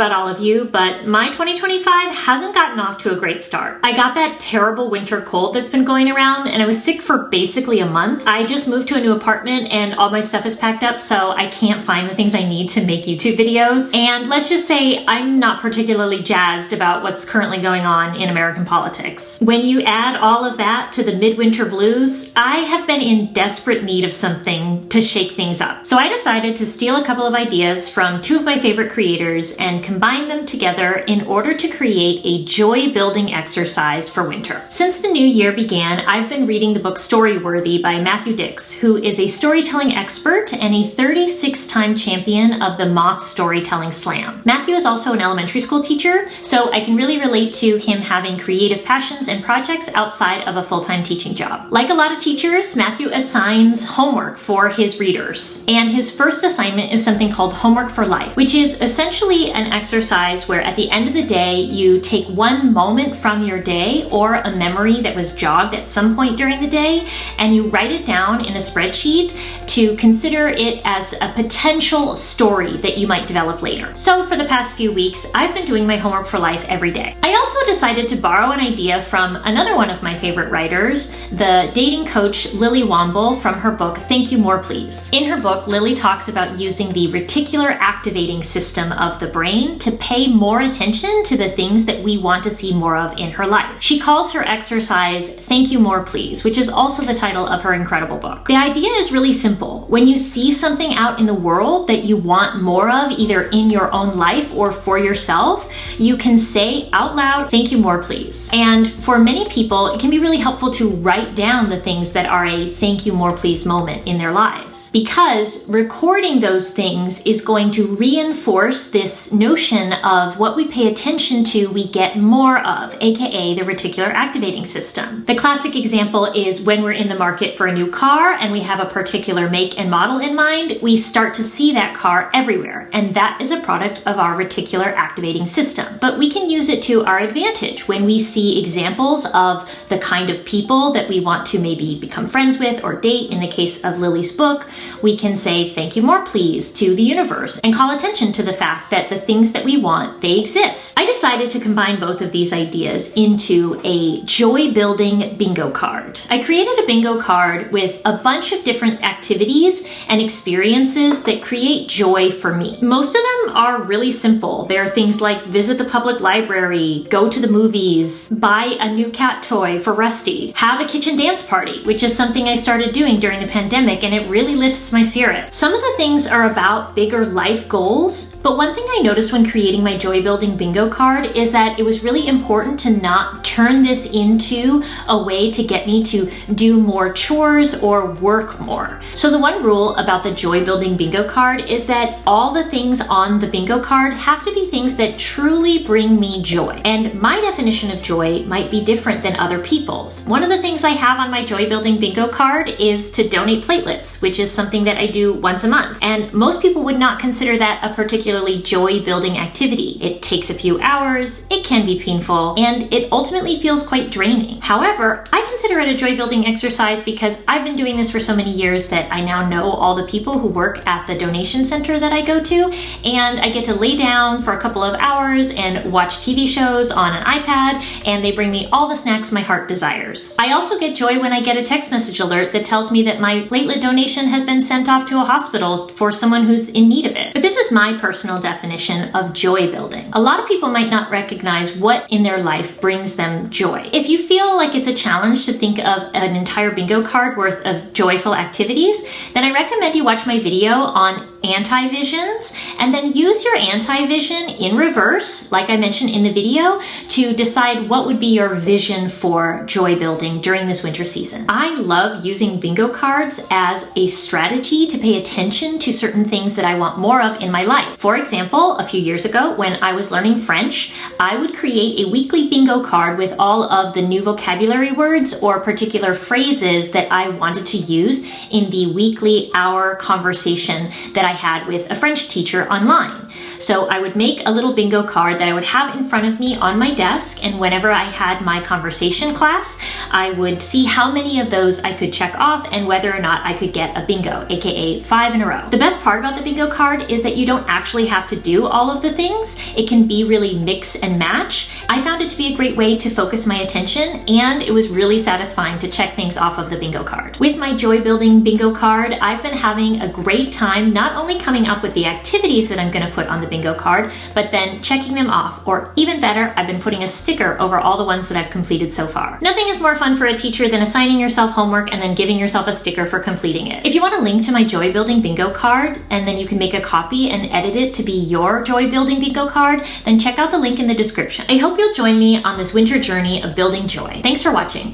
about all of you, but my 2025 hasn't gotten off to a great start. I got that terrible winter cold that's been going around, and I was sick for basically a month. I just moved to a new apartment and all my stuff is packed up, so I can't find the things I need to make YouTube videos. And let's just say I'm not particularly jazzed about what's currently going on in American politics. When you add all of that to the midwinter blues, I have been in desperate need of something to shake things up. So I decided to steal a couple of ideas from two of my favorite creators and combine them together in order to create a joy-building exercise for winter. Since the new year began, I've been reading the book Storyworthy by Matthew Dix, who is a storytelling expert and a 36-time champion of the Moth Storytelling Slam. Matthew is also an elementary school teacher, so I can really relate to him having creative passions and projects outside of a full-time teaching job. Like a lot of teachers, Matthew assigns homework for his readers, and his first assignment is something called Homework for Life, which is essentially an exercise where at the end of the day, you take one moment from your day or a memory that was jogged at some point during the day, and you write it down in a spreadsheet to consider it as a potential story that you might develop later. So for the past few weeks, I've been doing my Homework for Life every day. I also decided to borrow an idea from another one of my favorite writers, the dating coach Lily Womble, from her book Thank You More Please. In her book, Lily talks about using the reticular activating system of the brain to pay more attention to the things that we want to see more of in her life. She calls her exercise Thank You More Please, which is also the title of her incredible book. The idea is really simple. When you see something out in the world that you want more of, either in your own life or for yourself, you can say out loud, thank you more please. And for many people, it can be really helpful to write down the things that are a thank you more please moment in their lives, because recording those things is going to reinforce this notion of what we pay attention to, we get more of, aka the reticular activating system. The classic example is when we're in the market for a new car and we have a particular make and model in mind, we start to see that car everywhere, and that is a product of our reticular activating system. But we can use it to our advantage when we see examples of the kind of people that we want to maybe become friends with or date. In the case of Lily's book, we can say thank you more please to the universe and call attention to the fact that the things that we want, they exist. I decided to combine both of these ideas into a joy-building bingo card. I created a bingo card with a bunch of different activities and experiences that create joy for me. Most of them are really simple. There are things like visit the public library, go to the movies, buy a new cat toy for Rusty, have a kitchen dance party, which is something I started doing during the pandemic, and it really lifts my spirit. Some of the things are about bigger life goals, but one thing I noticed when creating my joy building bingo card is that it was really important to not turn this into a way to get me to do more chores or work more. So the one rule about the joy building bingo card is that all the things on the bingo card have to be things that truly bring me joy. And my definition of joy might be different than other people's. One of the things I have on my joy building bingo card is to donate platelets, which is something that I do once a month. And most people would not consider that a particularly joy building activity. It takes a few hours, it can be painful, and it ultimately feels quite draining. However, I consider it a joy building exercise because I've been doing this for so many years that I now know all the people who work at the donation center that I go to, and I get to lay down for a couple of hours and watch TV shows on an iPad, and they bring me all the snacks my heart desires. I also get joy when I get a text message alert that tells me that my platelet donation has been sent off to a hospital for someone who's in need of it. But this is my personal definition of joy building. A lot of people might not recognize what in their life brings them joy. If you feel like it's a challenge to think of an entire bingo card worth of joyful activities, then I recommend you watch my video on anti-visions, and then use your anti-vision in reverse, like I mentioned in the video, to decide what would be your vision for joy building during this winter season. I love using bingo cards as a strategy to pay attention to certain things that I want more of in my life. For example, a few years ago when I was learning French, I would create a weekly bingo card with all of the new vocabulary words or particular phrases that I wanted to use in the weekly hour conversation that I had with a French teacher online. So I would make a little bingo card that I would have in front of me on my desk, and whenever I had my conversation class, I would see how many of those I could check off and whether or not I could get a bingo, aka 5 in a row. The best part about the bingo card is that you don't actually have to do all of the things. It can be really mix and match. I found it to be a great way to focus my attention, and it was really satisfying to check things off of the bingo card. With my Joy Building bingo card, I've been having a great time not only coming up with the activities that I'm going to put on the bingo card, but then checking them off, or even better, I've been putting a sticker over all the ones that I've completed so far. Nothing is more fun for a teacher than assigning yourself homework and then giving yourself a sticker for completing it. If you want a link to my Joy Building bingo card, and then you can make a copy and edit it to be your Joy Building bingo card, then check out the link in the description. I hope you'll join me on this winter journey of building joy. Thanks for watching.